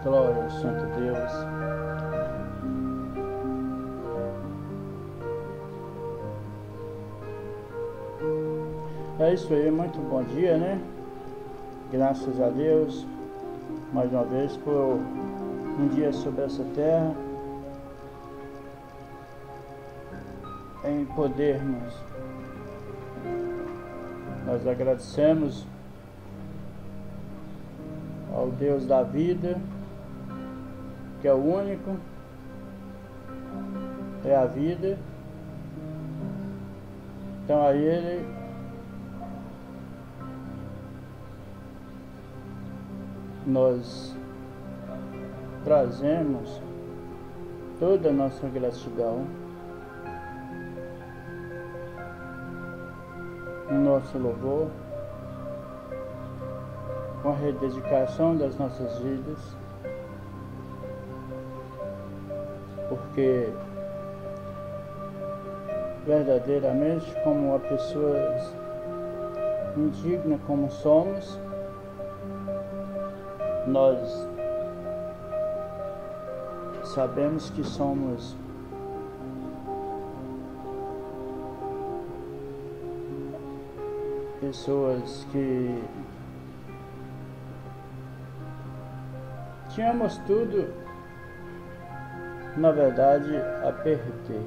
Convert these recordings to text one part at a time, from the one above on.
Glória ao Santo Deus. É isso aí, muito bom dia, né? Graças a Deus, mais uma vez, por um dia sobre essa terra, em podermos. Nós agradecemos ao Deus da vida, que é o único, é a vida. Então a Ele nós trazemos toda a nossa gratidão, o nosso louvor, com a rededicação das nossas vidas, porque verdadeiramente, como uma pessoa indigna como somos, nós sabemos que somos pessoas que tínhamos tudo, na verdade, a perder.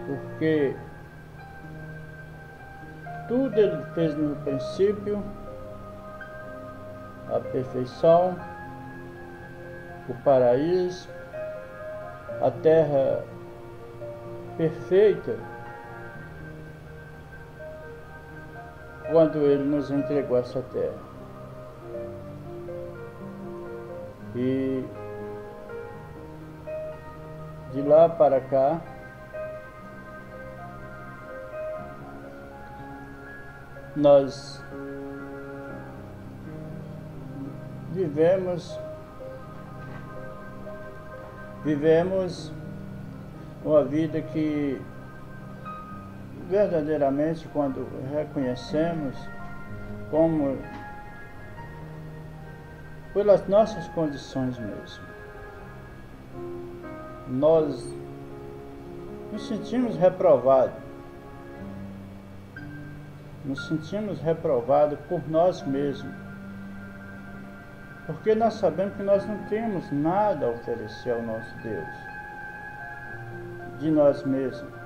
Porque tudo Ele fez no princípio, a perfeição, o paraíso, a terra perfeita, quando Ele nos entregou essa terra. E de lá para cá, nós vivemos uma vida que verdadeiramente, quando reconhecemos como pelas nossas condições mesmo, nós nos sentimos reprovados por nós mesmos, porque nós sabemos que nós não temos nada a oferecer ao nosso Deus, de nós mesmos.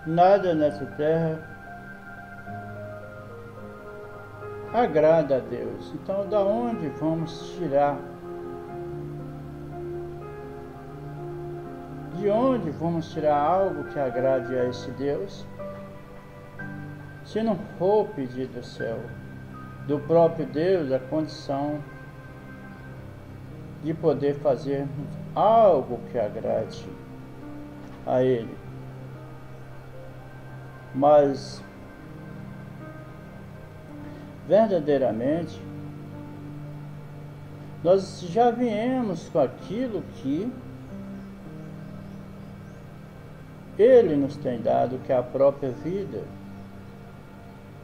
Nada nessa terra agrada a Deus. Então, da onde vamos tirar? De onde vamos tirar algo que agrade a esse Deus? Se não for pedir do céu, do próprio Deus, a condição de poder fazer algo que agrade a Ele. Mas verdadeiramente nós já viemos com aquilo que Ele nos tem dado, que é a própria vida,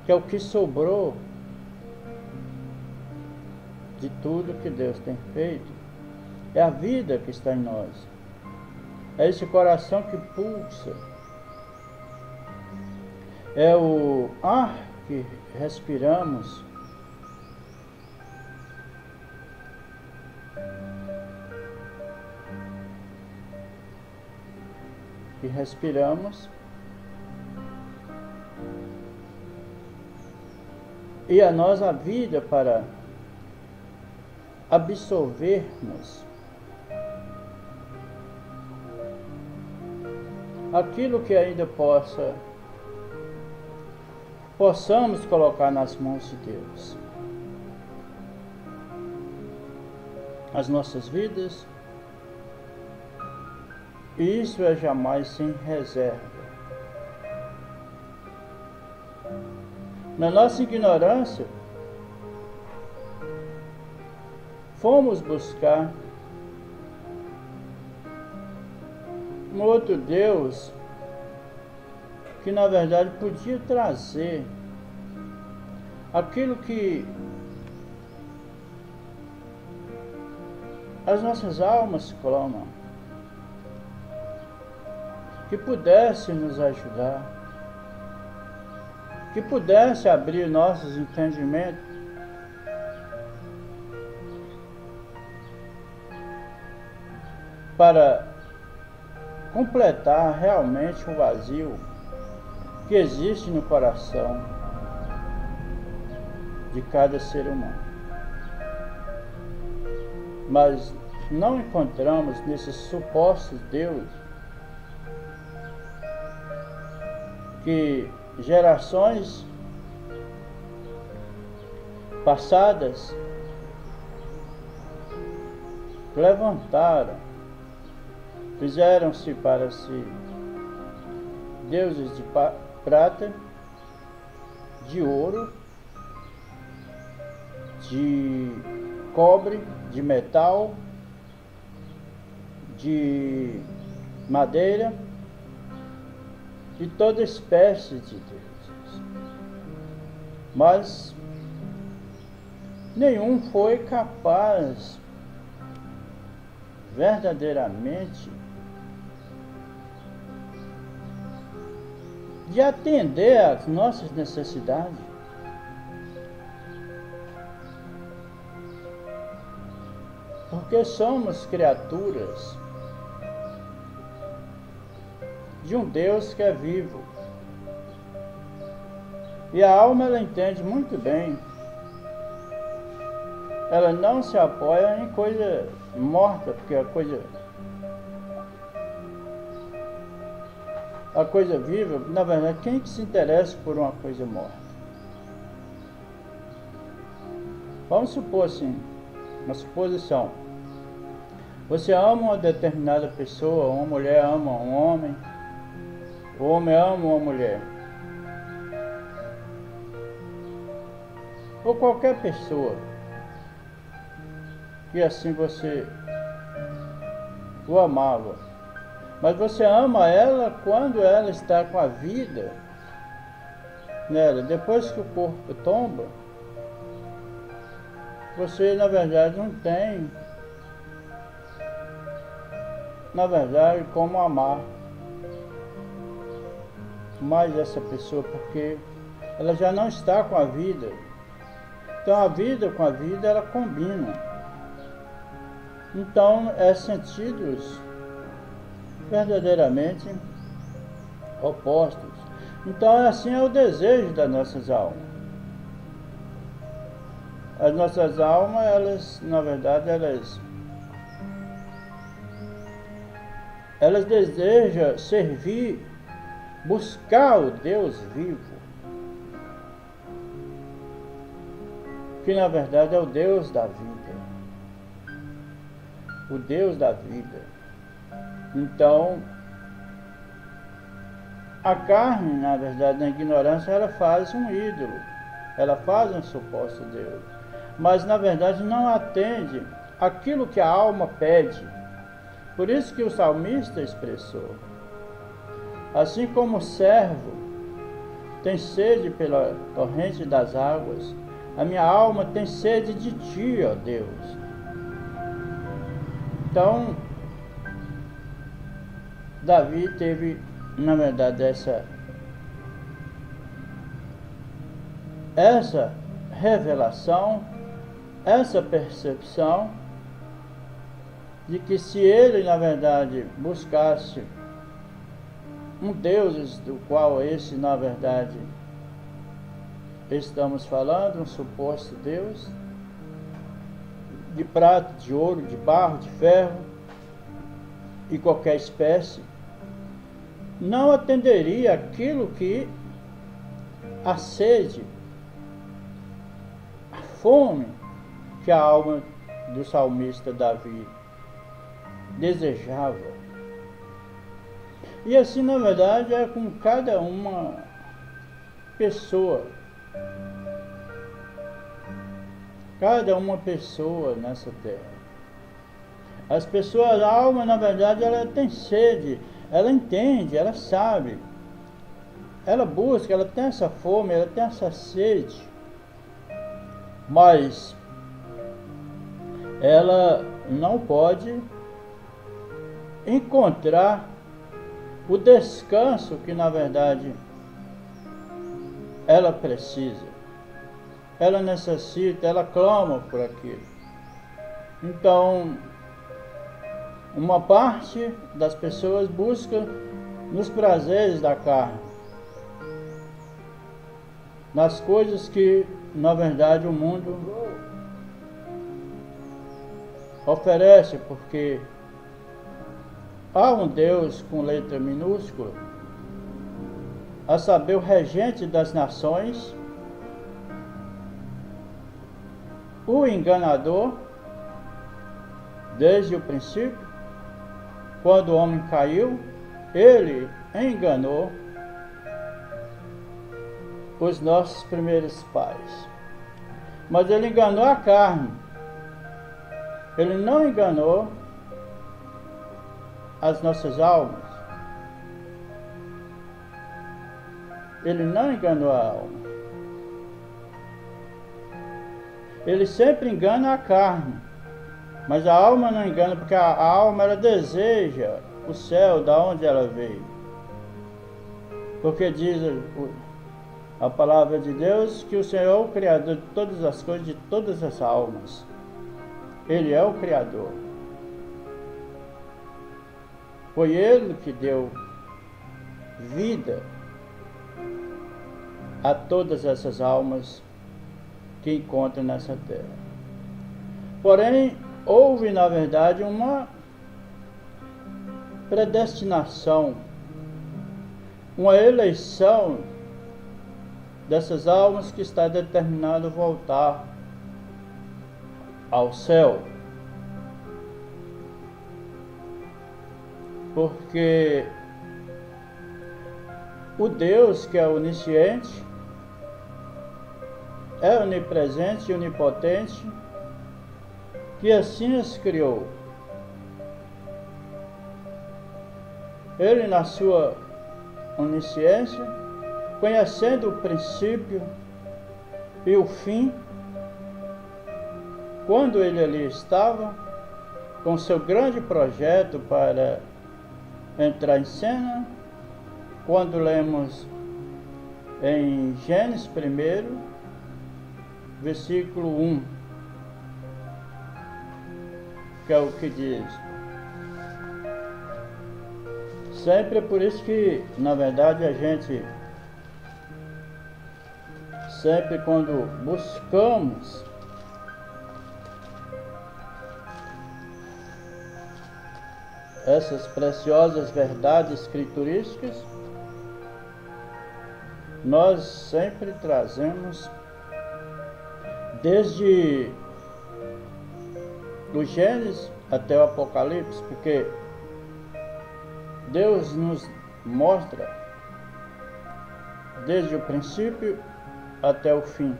que é o que sobrou de tudo que Deus tem feito. É a vida que está em nós, é esse coração que pulsa, é o ar que respiramos, e a nós a vida para absorvermos aquilo que ainda possamos colocar nas mãos de Deus. As nossas vidas, e isso é jamais sem reserva. Na nossa ignorância, fomos buscar um outro Deus que na verdade podia trazer aquilo que as nossas almas clamam, que pudesse nos ajudar, que pudesse abrir nossos entendimentos para completar realmente o vazio que existe no coração de cada ser humano. Mas não encontramos nesses supostos deuses que gerações passadas levantaram, fizeram-se para si deuses de prata, de ouro, de cobre, de metal, de madeira, de toda espécie de deuses. Mas nenhum foi capaz verdadeiramente de atender às nossas necessidades. Porque somos criaturas de um Deus que é vivo. E a alma, ela entende muito bem. Ela não se apoia em coisa morta, porque a coisa viva, na verdade, quem que se interessa por uma coisa morta? Vamos supor assim, uma suposição. Você ama uma determinada pessoa, uma mulher ama um homem, o homem ama uma mulher. Ou qualquer pessoa. E assim você o amava. Mas você ama ela quando ela está com a vida nela. Depois que o corpo tomba, você na verdade não tem, na verdade, como amar mais essa pessoa, porque ela já não está com a vida. Então a vida com a vida, ela combina. Então é sentidos verdadeiramente opostos. Então assim é o desejo das nossas almas. As nossas almas, elas, na verdade, elas desejam servir, buscar o Deus vivo, que na verdade é o Deus da vida, o Deus da vida. Então, a carne, na verdade, na ignorância, ela faz um ídolo, ela faz um suposto Deus, mas na verdade não atende aquilo que a alma pede. Por isso que o salmista expressou: assim como o servo tem sede pela torrente das águas, a minha alma tem sede de ti, ó Deus. Então, Davi teve, na verdade, essa revelação, essa percepção de que se ele, na verdade, buscasse um Deus do qual esse, na verdade, estamos falando, um suposto Deus, de prata, de ouro, de barro, de ferro e qualquer espécie, não atenderia aquilo que a sede, a fome que a alma do salmista Davi desejava. E assim, na verdade, é com cada uma pessoa. Cada uma pessoa nessa terra. As pessoas, a alma, na verdade, ela tem sede, ela entende, ela sabe, ela busca, ela tem essa fome, ela tem essa sede mas ela não pode encontrar o descanso que na verdade ela precisa, ela necessita, ela clama por aquilo. Então, uma parte das pessoas busca nos prazeres da carne, nas coisas que na verdade o mundo oferece, porque há um Deus com letra minúscula, a saber, o regente das nações, o enganador, desde o princípio, quando o homem caiu, ele enganou os nossos primeiros pais. Mas ele enganou a carne, ele não enganou as nossas almas. Ele não enganou a alma. Ele sempre engana a carne, mas a alma não engana, porque a alma ela deseja o céu da onde ela veio. Porque diz a palavra de Deus que o Senhor é o Criador de todas as coisas, de todas as almas. Ele é o Criador. Foi Ele que deu vida a todas essas almas que encontram nessa terra. Porém, houve na verdade uma predestinação, uma eleição dessas almas que está determinado a voltar ao céu. Porque o Deus que é onisciente, é onipresente e onipotente, que assim as criou. Ele, na sua onisciência, conhecendo o princípio e o fim, quando ele ali estava, com seu grande projeto para entrar em cena, quando lemos em Gênesis 1, versículo 1, que é o que diz. Sempre é por isso que, na verdade, a gente, sempre quando buscamos essas preciosas verdades escriturísticas, nós sempre trazemos desde o Gênesis até o Apocalipse, porque Deus nos mostra desde o princípio até o fim.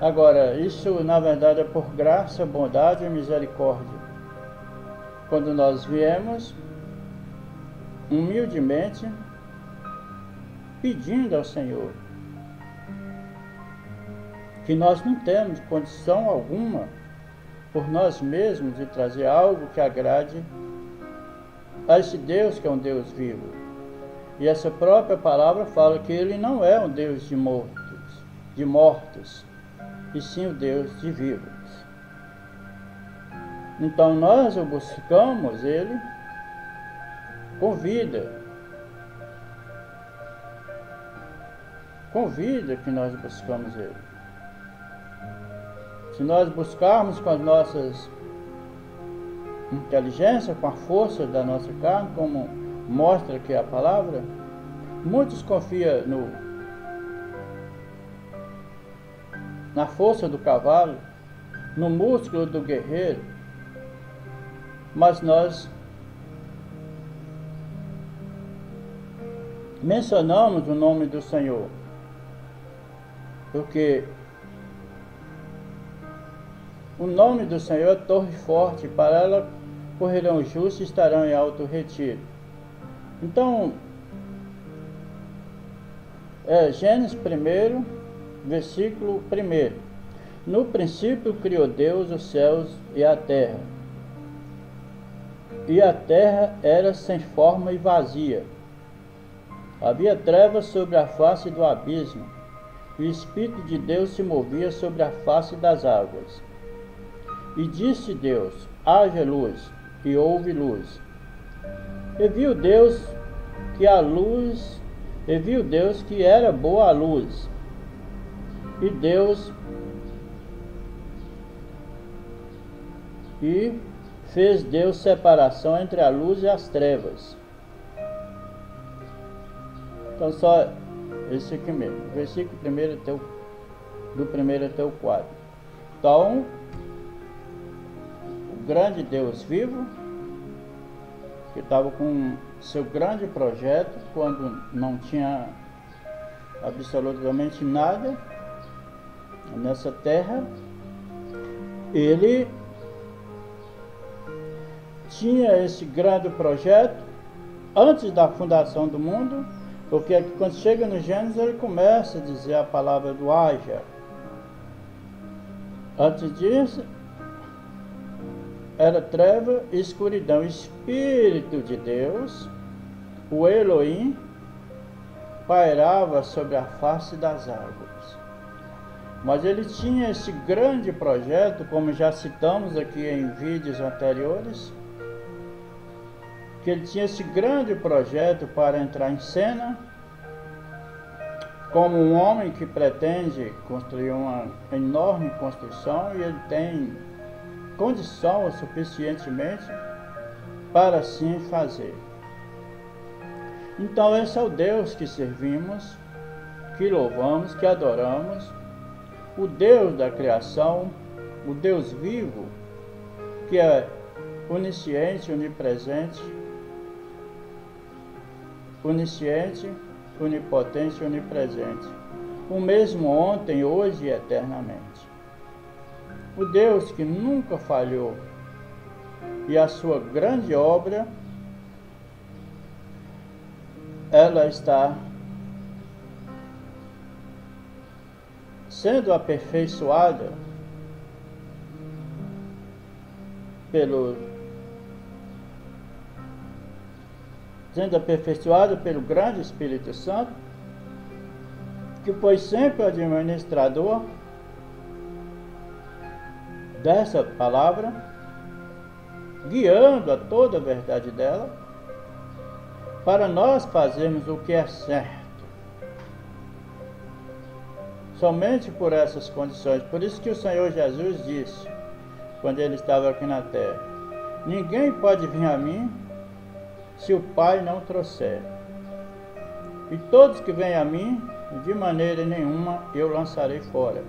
Agora, isso na verdade é por graça, bondade e misericórdia. Quando nós viemos humildemente pedindo ao Senhor, que nós não temos condição alguma por nós mesmos de trazer algo que agrade a esse Deus que é um Deus vivo. E essa própria palavra fala que Ele não é um Deus de mortos, e sim o Deus de vivos. Então nós o buscamos, Ele convida que nós buscamos Ele. Se nós buscarmos com as nossas inteligências, com a força da nossa carne, como mostra aqui a palavra, muitos confiam na força do cavalo, no músculo do guerreiro, mas nós mencionamos o nome do Senhor, porque o nome do Senhor é torre forte, para ela correrão os justos e estarão em alto retiro. Então, Gênesis 1, versículo 1. No princípio criou Deus os céus e a terra era sem forma e vazia. Havia trevas sobre a face do abismo, e o Espírito de Deus se movia sobre a face das águas. E disse Deus: haja luz, e houve luz. E viu Deus que era boa a luz. E fez Deus separação entre a luz e as trevas. Então só esse aqui mesmo, versículo 1 do 1 até o 4. Então, o grande Deus vivo, que estava com seu grande projeto, quando não tinha absolutamente nada nessa terra, ele tinha esse grande projeto antes da fundação do mundo, porque quando chega no Gênesis ele começa a dizer a palavra do haja. Antes disso era treva e escuridão. O Espírito de Deus, o Elohim, pairava sobre a face das águas. Mas ele tinha esse grande projeto, como já citamos aqui em vídeos anteriores, que ele tinha esse grande projeto para entrar em cena como um homem que pretende construir uma enorme construção, e ele tem condição suficientemente para assim fazer. Então esse é o Deus que servimos, que louvamos, que adoramos, o Deus da criação, o Deus vivo, que é onisciente, onipresente, onipotente e onipresente, o mesmo ontem, hoje e eternamente. O Deus que nunca falhou, e a sua grande obra, ela está sendo aperfeiçoada pelo grande Espírito Santo, que foi sempre o administrador dessa palavra, guiando a toda a verdade dela, para nós fazermos o que é certo. Somente por essas condições. Por isso que o Senhor Jesus disse, quando ele estava aqui na terra: ninguém pode vir a mim se o Pai não trouxer. E todos que vêm a mim, de maneira nenhuma eu lançarei fora.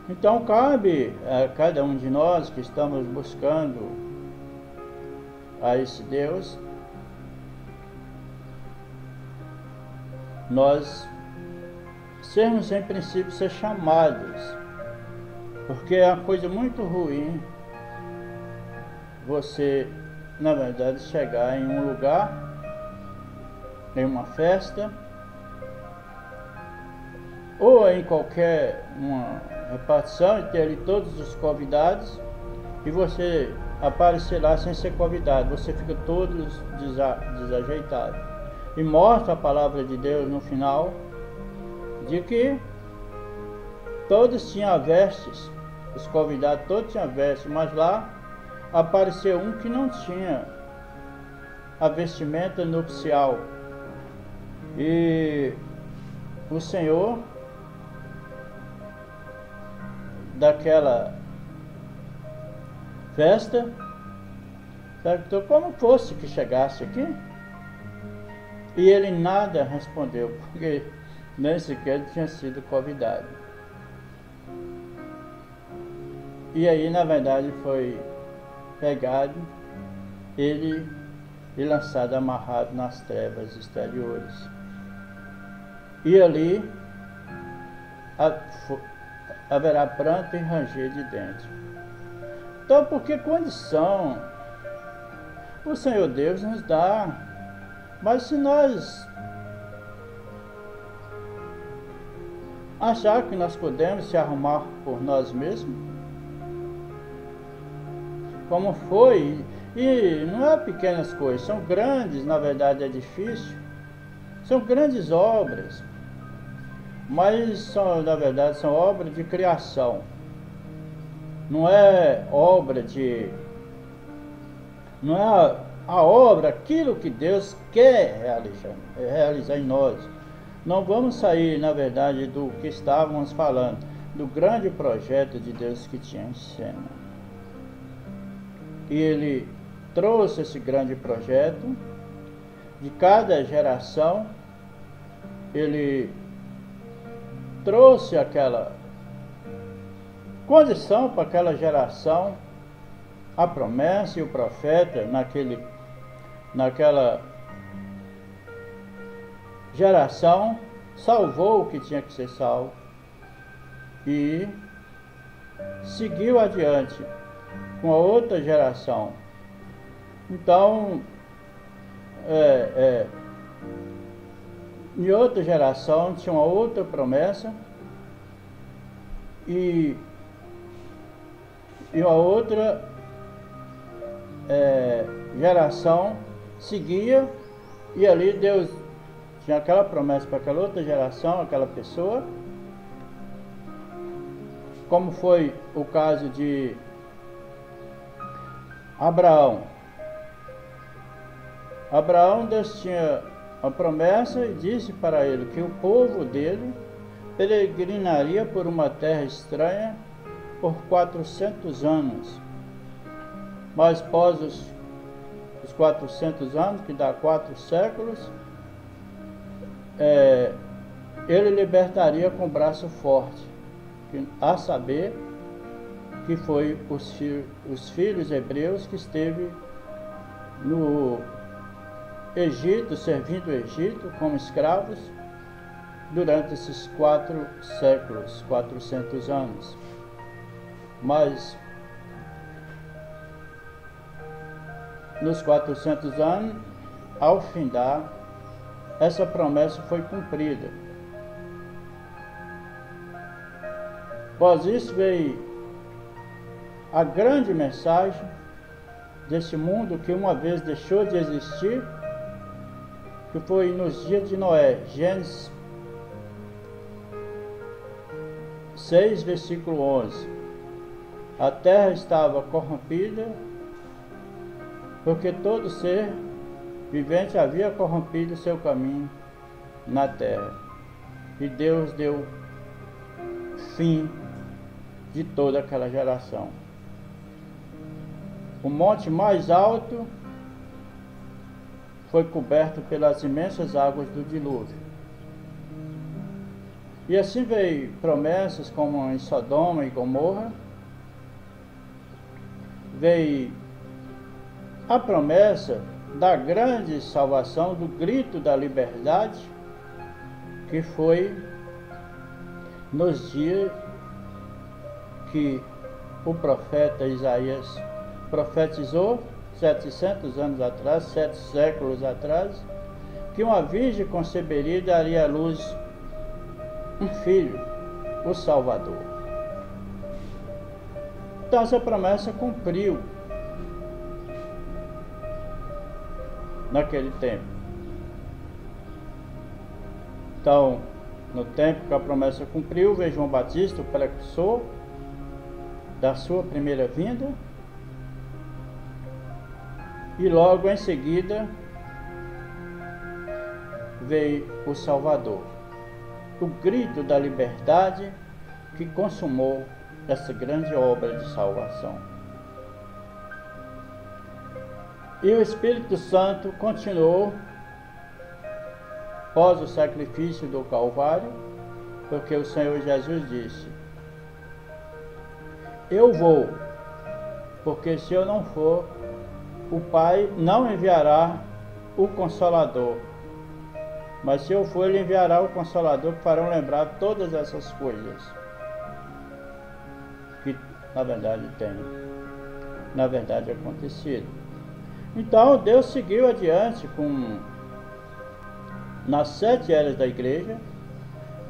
Então cabe a cada um de nós que estamos buscando a esse Deus, nós sermos em princípio ser chamados, porque é uma coisa muito ruim você, na verdade, chegar em um lugar, em uma festa, ou em qualquer uma repartição, e ter ali todos os convidados, e você aparecer lá sem ser convidado. Você fica todo desajeitado. E mostra a palavra de Deus no final, de que todos tinham vestes, os convidados todos tinham vestes, mas lá apareceu um que não tinha a vestimenta nupcial. E o Senhor daquela festa perguntou como fosse que chegasse aqui, e ele nada respondeu, porque nem sequer tinha sido convidado. E aí, na verdade, foi pegado ele e lançado, amarrado nas trevas exteriores. E ali haverá pranto e ranger de dentro. Então, por que condição o Senhor Deus nos dá? Mas se nós achar que nós podemos se arrumar por nós mesmos, como foi, e não é pequenas coisas, são grandes, na verdade é difícil, são grandes obras, mas são, na verdade, são obras de criação, não é obra de, não é a obra, aquilo que Deus quer realizar em nós. Não vamos sair, na verdade, do que estávamos falando, do grande projeto de Deus que tinha em cena. E Ele trouxe esse grande projeto, de cada geração, Ele trouxe aquela condição para aquela geração, a promessa e o profeta naquela geração salvou o que tinha que ser salvo e seguiu adiante com a outra geração. Então, em outra geração tinha uma outra promessa e a outra geração seguia, e ali Deus tinha aquela promessa para aquela outra geração, aquela pessoa, como foi o caso de Abraão. Abraão, Deus tinha a promessa e disse para ele que o povo dele peregrinaria por uma terra estranha por 400 anos. Mas após os 400 anos, que dá 4 séculos, ele libertaria com braço forte, a saber que foi os filhos hebreus que esteve no Egito, servindo o Egito como escravos durante esses 4 séculos, 400 anos. Mas nos 400 anos, ao findar, essa promessa foi cumprida. Após isso veio a grande mensagem desse mundo que uma vez deixou de existir, que foi nos dias de Noé, Gênesis 6, versículo 11. A terra estava corrompida, porque todo ser vivente havia corrompido seu caminho na terra. E Deus deu fim de toda aquela geração. O monte mais alto foi coberto pelas imensas águas do dilúvio. E assim veio promessas como em Sodoma e Gomorra, veio a promessa da grande salvação, do grito da liberdade, que foi nos dias que o profeta Isaías profetizou 700 anos atrás, 7 séculos atrás, que uma virgem conceberia e daria à luz um filho, o Salvador. Então essa promessa cumpriu naquele tempo. Então, no tempo que a promessa cumpriu, veio João Batista, o precursor da sua primeira vinda, e logo em seguida veio o Salvador, o grito da liberdade que consumou essa grande obra de salvação. E o Espírito Santo continuou após o sacrifício do Calvário, porque o Senhor Jesus disse: eu vou, porque se eu não for, o Pai não enviará o Consolador. Mas se eu for, Ele enviará o Consolador, que farão lembrar todas essas coisas que na verdade acontecido. Então Deus seguiu adiante nas 7 eras da igreja,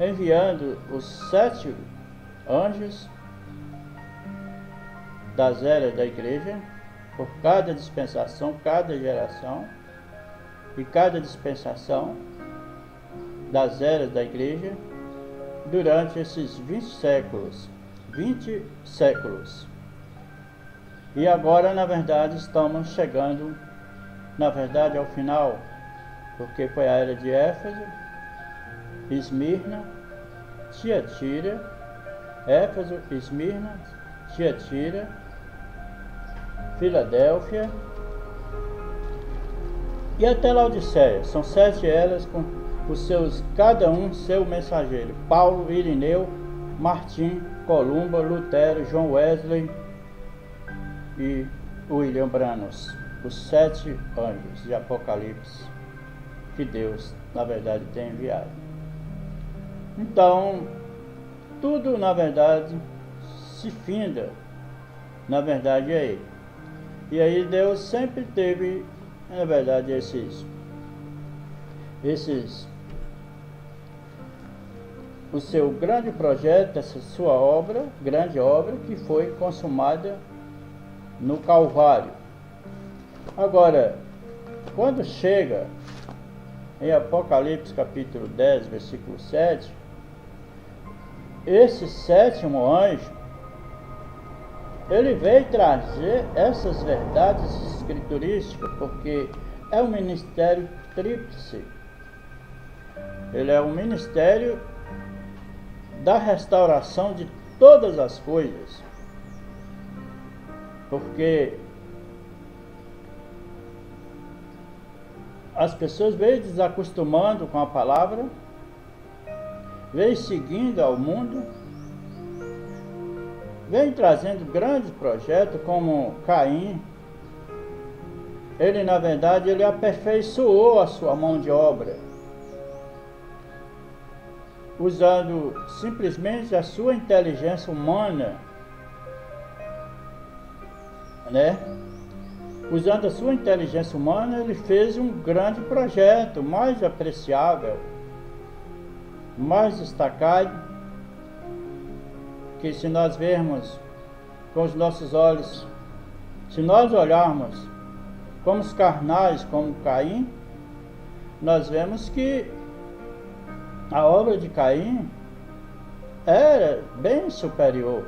enviando os 7 anjos das eras da igreja, por cada dispensação, cada geração, e cada dispensação das eras da igreja, durante esses 20 séculos. 20 séculos. E agora, na verdade, estamos chegando, na verdade, ao final, porque foi a era de Éfeso, Esmirna, Tiatira, Éfeso, Esmirna, Tiatira, Filadélfia e até Laodiceia. São 7 eras com os seus, cada um seu mensageiro: Paulo, Irineu, Martim, Columba, Lutero, João Wesley e William Branham, os 7 anjos de Apocalipse que Deus, na verdade, tem enviado. Então, tudo, na verdade, se finda, na verdade, é Ele. E aí Deus sempre teve, na verdade, o seu grande projeto, essa sua obra, grande obra, que foi consumada no Calvário. Agora, quando chega em Apocalipse capítulo 10, versículo 7, esse 7º anjo, ele veio trazer essas verdades escriturísticas, porque é um ministério tríplice. Ele é um ministério da restauração de todas as coisas, porque as pessoas veio desacostumando com a palavra, veio seguindo ao mundo, veio trazendo grandes projetos como Caim. Ele, na verdade, ele aperfeiçoou a sua mão de obra, usando simplesmente a sua inteligência humana, né? Usando a sua inteligência humana, ele fez um grande projeto, mais apreciável, mais destacado, que se nós vermos com os nossos olhos, se nós olharmos como os carnais, como Caim, nós vemos que a obra de Caim era bem superior.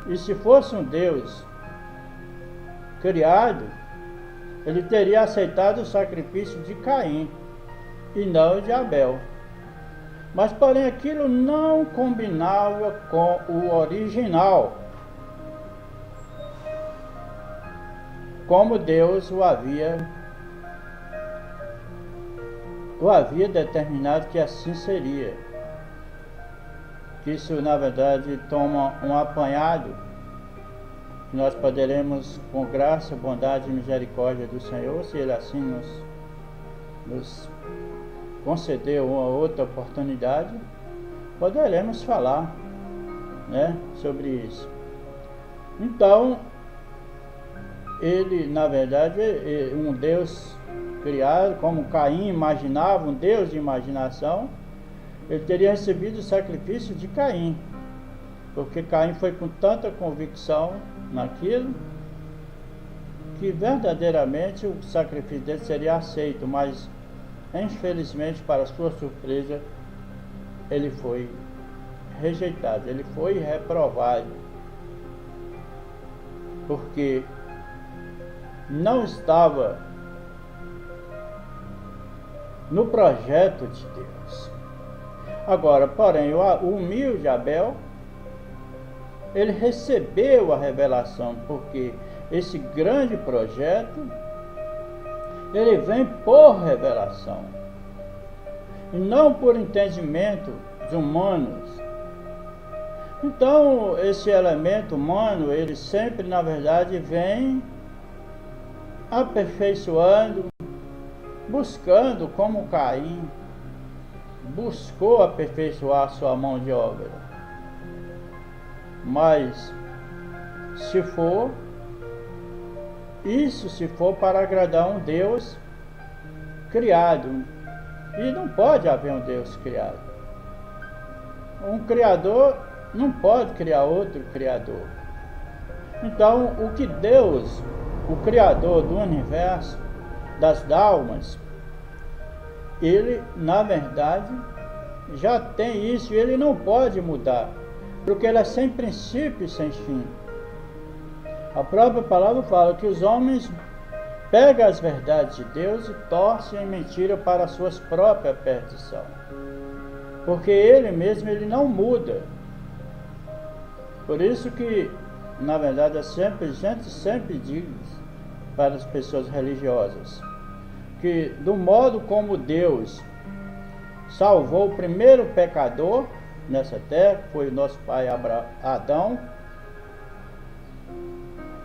E se fosse um Deus criado, ele teria aceitado o sacrifício de Caim e não de Abel. Mas, porém, aquilo não combinava com o original, como Deus o havia determinado que assim seria. Isso, na verdade, toma um apanhado que nós poderemos, com graça, bondade e misericórdia do Senhor, se Ele assim nos conceder uma outra oportunidade, poderemos falar, né, sobre isso. Então, ele, na verdade, é um Deus criado, como Caim imaginava, um Deus de imaginação. Ele teria recebido o sacrifício de Caim, porque Caim foi com tanta convicção naquilo, que verdadeiramente o sacrifício dele seria aceito, mas infelizmente, para sua surpresa, ele foi rejeitado, ele foi reprovado, porque não estava no projeto de Deus. Agora, porém, o humilde Abel, ele recebeu a revelação, porque esse grande projeto, ele vem por revelação, e não por entendimento de humanos. Então, esse elemento humano, ele sempre, na verdade, vem aperfeiçoando, buscando, como Caim buscou aperfeiçoar sua mão de obra. Mas, se for para agradar um Deus criado, e não pode haver um Deus criado. Um criador não pode criar outro criador. Então, o que Deus, o criador do universo, das almas, ele, na verdade, já tem isso e ele não pode mudar, porque ele é sem princípio e sem fim. A própria palavra fala que os homens pegam as verdades de Deus e torcem em mentira para a sua própria perdição, porque ele mesmo, ele não muda. Por isso que, na verdade, a gente sempre diz para as pessoas religiosas que, do modo como Deus salvou o primeiro pecador nessa terra, que foi o nosso pai Adão,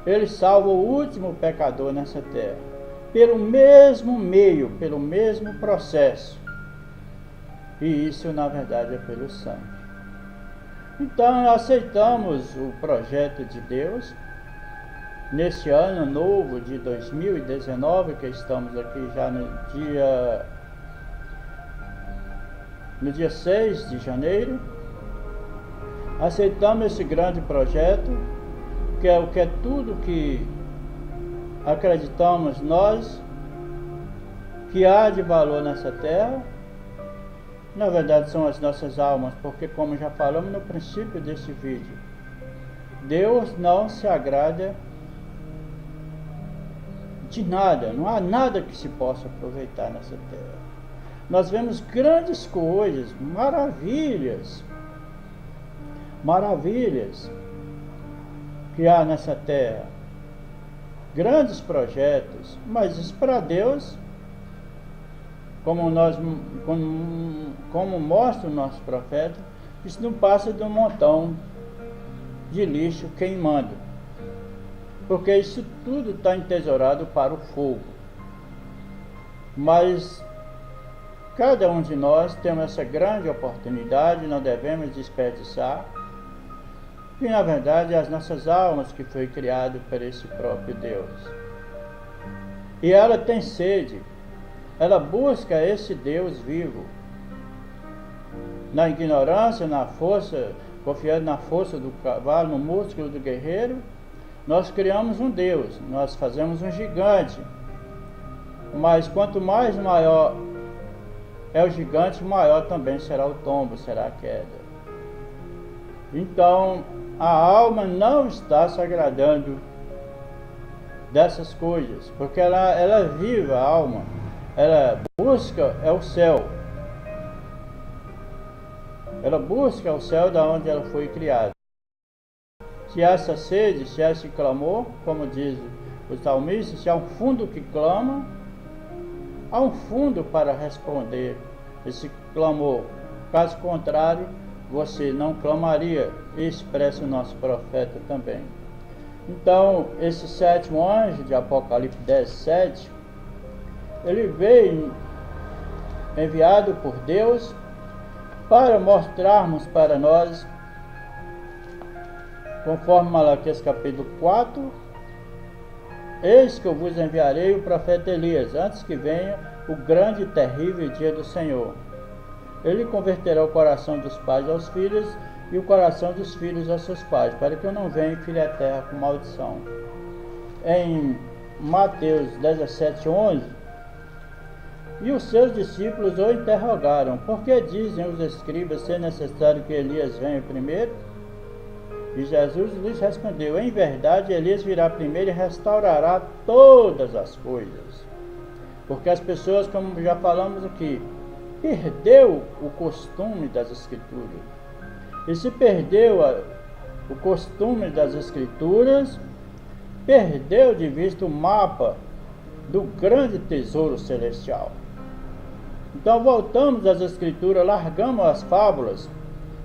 ele salva o último pecador nessa terra, pelo mesmo meio, pelo mesmo processo. E isso, na verdade, é pelo sangue. Então, aceitamos o projeto de Deus nesse ano novo de 2019, que estamos aqui já no dia 6 de janeiro. Aceitamos esse grande projeto, que é tudo que acreditamos nós que há de valor nessa terra. Na verdade, são as nossas almas, porque, como já falamos no princípio desse vídeo, Deus não se agrada de nada, não há nada que se possa aproveitar nessa terra. Nós vemos grandes coisas, maravilhas que há nessa terra, grandes projetos, mas isso para Deus, como mostra o nosso profeta, isso não passa de um montão de lixo queimando, porque isso tudo está entesourado para o fogo. Mas cada um de nós temos essa grande oportunidade, não devemos desperdiçar, e na verdade as nossas almas que foi criado por esse próprio Deus. E ela tem sede, ela busca esse Deus vivo. Na ignorância, na força, confiando na força do cavalo, no músculo do guerreiro, nós criamos um Deus, nós fazemos um gigante. Mas quanto mais maior é o gigante, maior também será o tombo, será a queda. Então, a alma não está se agradando dessas coisas, porque ela vive a alma, ela busca o céu. Ela busca o céu da onde ela foi criada. Se há essa sede, se há esse clamor, como diz o salmista, se há um fundo que clama, há um fundo para responder esse clamor. Caso contrário, você não clamaria, expressa o nosso profeta também. Então, esse sétimo anjo de Apocalipse 10:7, ele veio enviado por Deus para mostrarmos para nós, conforme Malaquias capítulo 4, eis que eu vos enviarei o profeta Elias, antes que venha o grande e terrível dia do Senhor. Ele converterá o coração dos pais aos filhos e o coração dos filhos aos seus pais, para que eu não venha e fire a terra com maldição. Em Mateus 17:11, e os seus discípulos o interrogaram: por que dizem os escribas ser necessário que Elias venha primeiro? E Jesus lhes respondeu: em verdade, Elias virá primeiro e restaurará todas as coisas. Porque as pessoas, como já falamos aqui, perdeu o costume das Escrituras. E se perdeu o costume das Escrituras, perdeu de vista o mapa do grande tesouro celestial. Então voltamos às Escrituras, largamos as fábulas,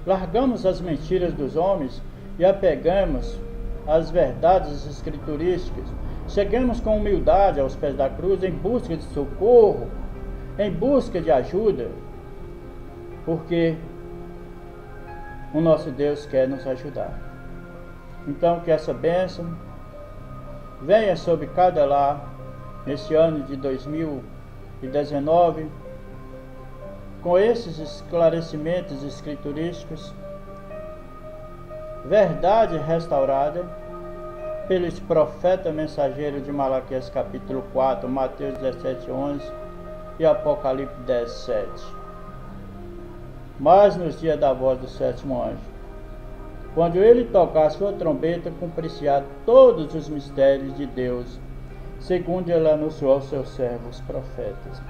largamos as mentiras dos homens e apegamos às verdades escriturísticas. Cheguemos com humildade aos pés da cruz em busca de socorro, em busca de ajuda, porque o nosso Deus quer nos ajudar. Então que essa bênção venha sobre cada lar nesse ano de 2019, com esses esclarecimentos escriturísticos verdade restaurada pelos profetas mensageiros de Malaquias capítulo 4, Mateus 17, 11 e Apocalipse 10, 7. Mas nos dias da voz do sétimo anjo, quando ele tocar a sua trombeta, cumprir-se-á todos os mistérios de Deus, segundo ele anunciou aos seus servos profetas.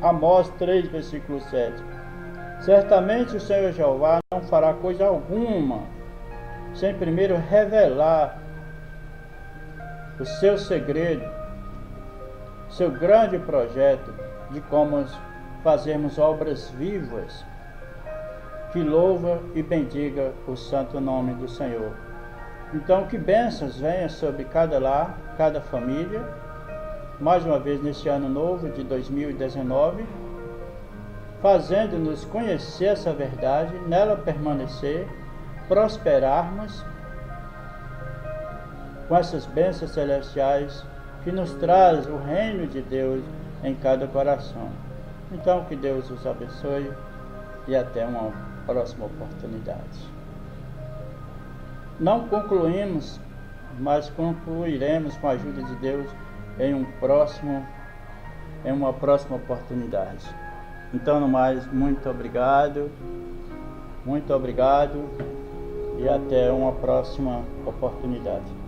Amós 3, versículo 7. Certamente o Senhor Jeová não fará coisa alguma, sem primeiro revelar o seu segredo, seu grande projeto de como fazermos obras vivas, que louva e bendiga o santo nome do Senhor. Então, que bênçãos venham sobre cada lar, cada família, mais uma vez nesse ano novo de 2019, fazendo-nos conhecer essa verdade, nela permanecer, prosperarmos com essas bênçãos celestiais que nos traz o reino de Deus em cada coração. Então, que Deus os abençoe e até uma próxima oportunidade. Não concluímos, mas concluiremos com a ajuda de Deus em uma próxima oportunidade. Então, no mais, muito obrigado e até uma próxima oportunidade.